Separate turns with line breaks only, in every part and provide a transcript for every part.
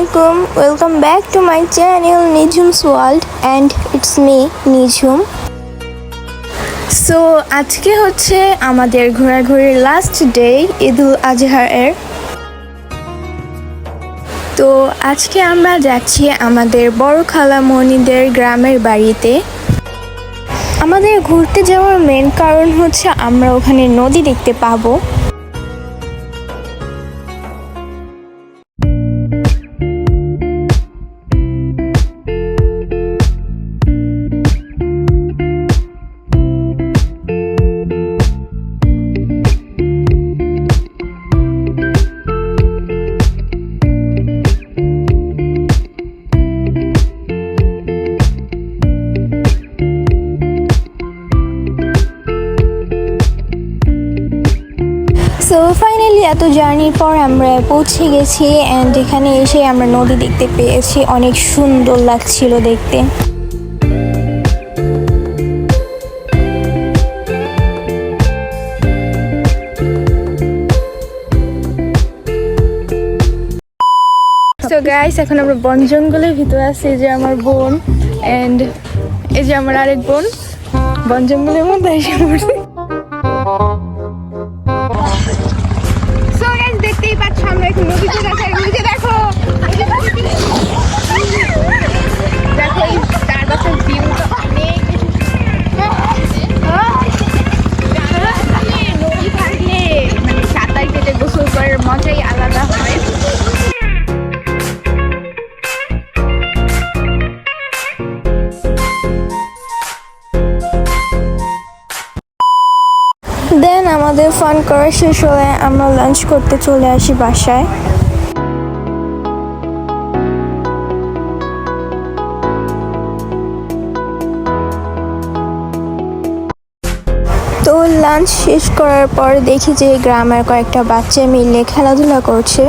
Assalamualaikum. Welcome back to my channel Nijhum's World and it's me Nijhum. So আজকে হচ্ছে আমাদের ঘোরাঘুরির last day ঈদুল আজহার এর। তো আজকে আমরা যাচ্ছি আমাদের বড় খালামণিদের গ্রামের বাড়িতে। আমাদের ঘুরতে যাওয়ার মেন কারণ হচ্ছে আমরা ওখানে নদী দেখতে পাবো। সো ফাইনালি এত জার্নির পর আমরা পৌঁছে গেছি অ্যান্ড এখানে এসে আমরা নদী দেখতে পেয়েছি, অনেক সুন্দর লাগছিল দেখতে। সো গাইস, এখন আমরা বন জঙ্গলের ভিতরে আছি। এই যে আমার বোন অ্যান্ড এই যে আমার আরেক বোন বন জঙ্গলের মধ্যে এসে পড়ছে। দেখতেই পাচ্ছ আমরা এখন নদীতে যাচ্ছি। নদীতে দেখো দেখো এই চারপাশের ভিউটা অনেক নদী থাকলে মানে সাঁতার কেটে গোসল করার মজাই আলাদা হয়। দেন আমাদের ফান করা শেষ হলে আমরা লাঞ্চ করতে চলে আসি বাসায়। তো লাঞ্চ শেষ করার পর দেখি যে গ্রামের কয়েকটা বাচ্চা মিলে খেলাধুলা করছে।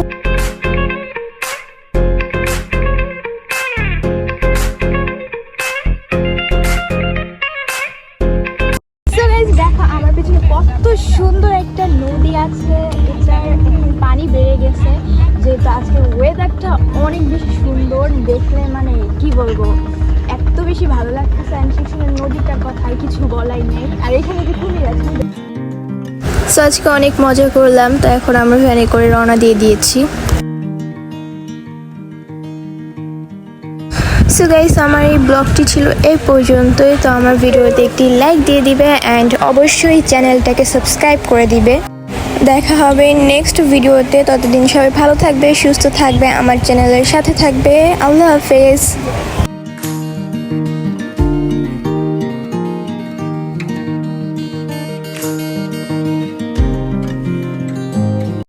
দেখো আমার পেছনে কত সুন্দর একটা নদী আছে, এটার পানি বেড়ে গেছে, যেটা আজকে ওয়েদারটা অনেক বেশি সুন্দর দেখলে মানে কি বলবো, এত বেশি ভালো লাগতেছে। অ্যান্ড সেখানে নদীটার কথা আর কিছু বলাই নেই। আর এখানে যে কুমির আছে। সো আজকে অনেক মজা করলাম। তো এখন আমরা ভ্যানে করে রওনা দিয়ে দিয়েছি। সো গাইস, আমার এই ব্লগটি ছিল এই পর্যন্তই। তো আমার ভিডিওতে একটি লাইক দিয়ে দিবে অ্যান্ড অবশ্যই চ্যানেলটাকে সাবস্ক্রাইব করে দিবে। দেখা হবে নেক্সট ভিডিওতে। ততদিন সবাই ভালো থাকবে, সুস্থ থাকবে, আমার চ্যানেলের সাথে থাকবে। আল্লাহ হাফেজ।